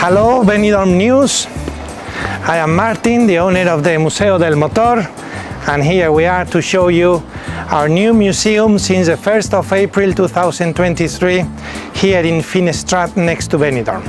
Hello, Benidorm News. I am Martin, the owner of the Museo del Motor, and here we are to show you our new museum since the 1st of April 2023 here in Finestrat next to Benidorm.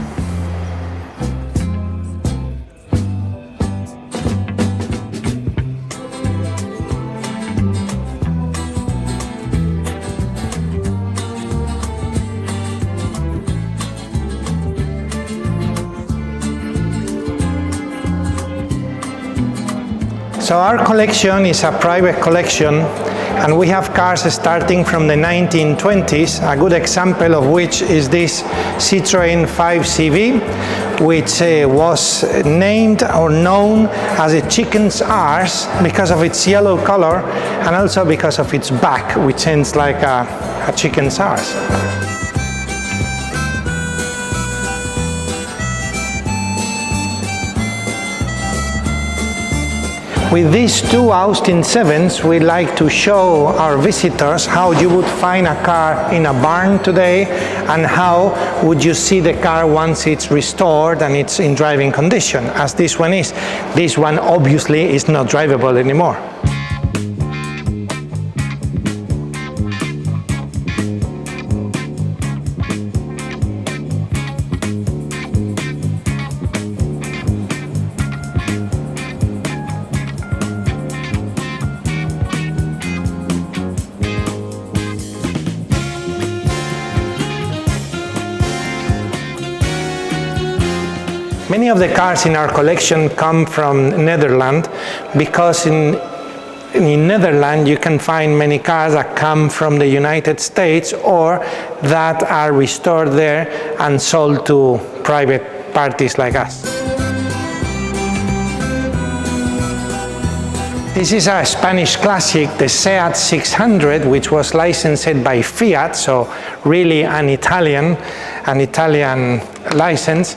So our collection is a private collection, and we have cars starting from the 1920s, a good example of which is this Citroën 5CV, which was named or known as a chicken's arse because of its yellow color and also because of its back, which ends like a chicken's arse. With these two Austin 7s, we like to show our visitors how you would find a car in a barn today and how would you see the car once it's restored and it's in driving condition, as this one is. This one obviously is not drivable anymore. Many of the cars in our collection come from Netherlands because in Netherlands you can find many cars that come from the United States or that are restored there and sold to private parties like us. This is a Spanish classic, the Seat 600, which was licensed by Fiat, so really an Italian license.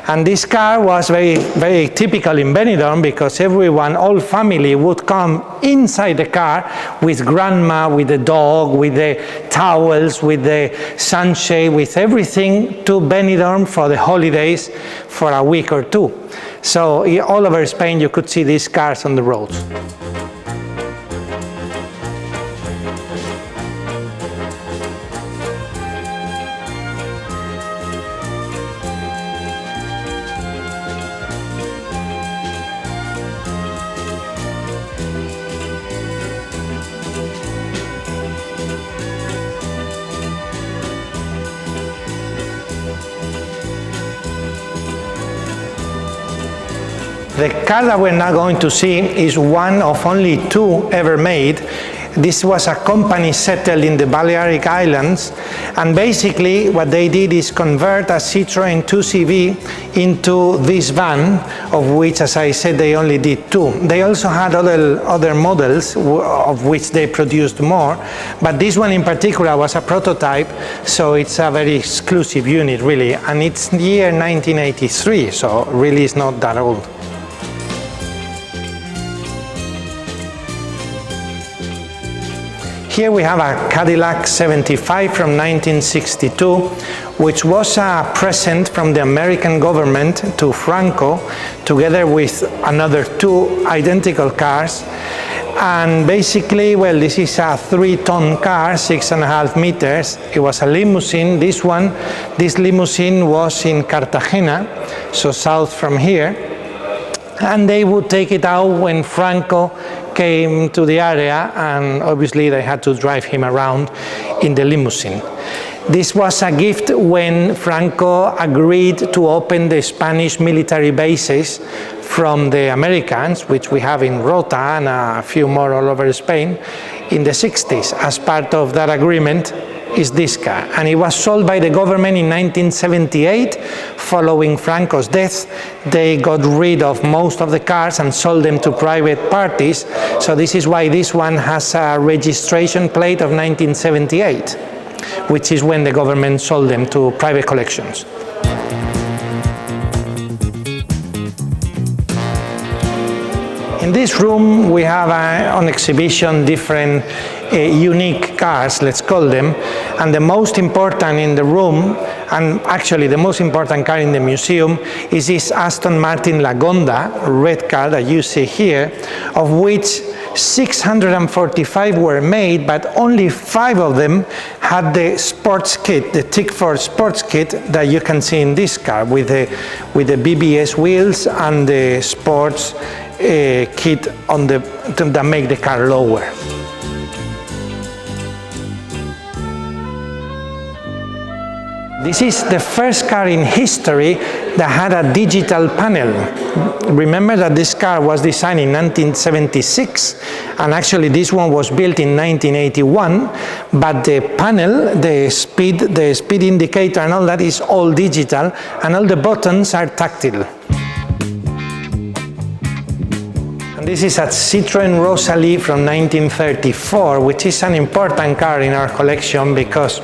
And this car was very typical in Benidorm because everyone, all family would come inside the car with grandma, with the dog, with the towels, with the sunshade, with everything to Benidorm for the holidays for a week or two. So all over Spain you could see these cars on the roads. The car that we're now going to see is one of only two ever made. This was a company settled in the Balearic Islands, and basically what they did is convert a Citroën 2CV into this van, of which, as I said, they only did two. They also had other models of which they produced more, but this one in particular was a prototype, so it's a very exclusive unit really, and it's year 1983, so really it's not that old. Here we have a Cadillac 75 from 1962, which was a present from the American government to Franco, together with another two identical cars. And basically, well, this is a 3-ton car, 6.5 meters. It was a limousine. This limousine was in Cartagena, so south from here. And they would take it out when Franco came to the area, and obviously they had to drive him around in the limousine. This was a gift when Franco agreed to open the Spanish military bases from the Americans, which we have in Rota and a few more all over Spain, in the 60s. As part of that agreement is this car, and it was sold by the government in 1978. Following Franco's death, they got rid of most of the cars and sold them to private parties, so this is why this one has a registration plate of 1978, which is when the government sold them to private collections. In this room we have on exhibition different unique cars, let's call them. And the most important in the room, and actually the most important car in the museum, is this Aston Martin Lagonda red car that you see here, of which 645 were made, but only 5 of them had the sports kit, the Tickford sports kit that you can see in this car, with the BBS wheels and the sports kit on that make the car lower. This is the first car in history that had a digital panel. Remember that this car was designed in 1976, and actually this one was built in 1981, but the panel, the speed indicator and all that is all digital, and all the buttons are tactile. This is a Citroën Rosalie from 1934, which is an important car in our collection because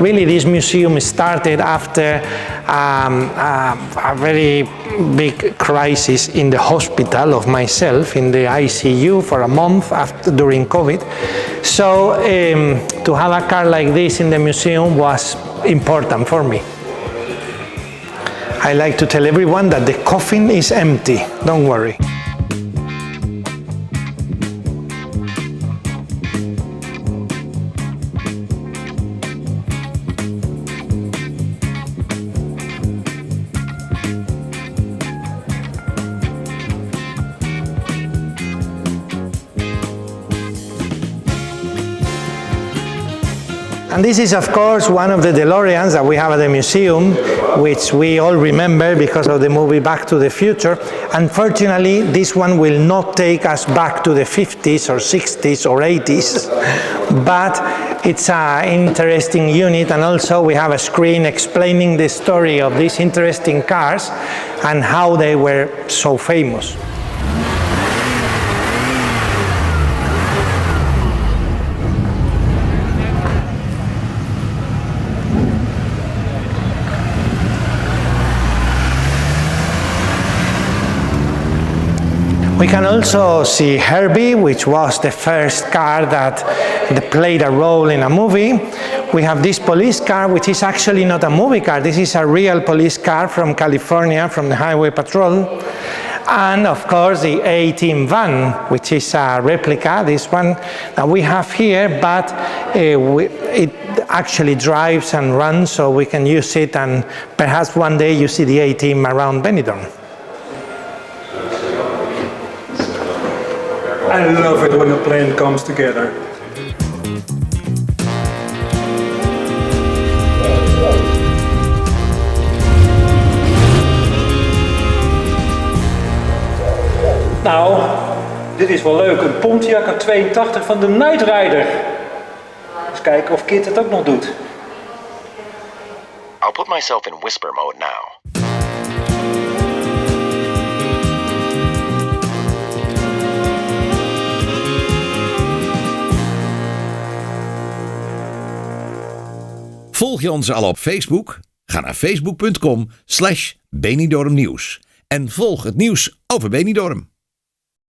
really this museum started after a very big crisis in the hospital of myself, in the ICU for a month during COVID. So to have a car like this in the museum was important for me. I like to tell everyone that the coffin is empty, don't worry. And this is, of course, one of the DeLoreans that we have at the museum, which we all remember because of the movie Back to the Future. Unfortunately, this one will not take us back to the 50s or 60s or 80s, but it's an interesting unit, and also we have a screen explaining the story of these interesting cars and how they were so famous. We can also see Herbie, which was the first car that played a role in a movie. We have this police car, which is actually not a movie car. This is a real police car from California, from the Highway Patrol. And of course the A-Team van, which is a replica, this one that we have here, but it actually drives and runs, so we can use it, and perhaps one day you see the A-Team around Benidorm. I love it when a plan comes together. Nou, dit is wel leuk. Een Pontiac 82 van de Knight Rider. Eens kijken of Kit het ook nog doet. I'll put myself in whisper mode now. Volg je ons al op Facebook? Ga naar facebook.com/Benidorm Nieuws en volg het nieuws over Benidorm.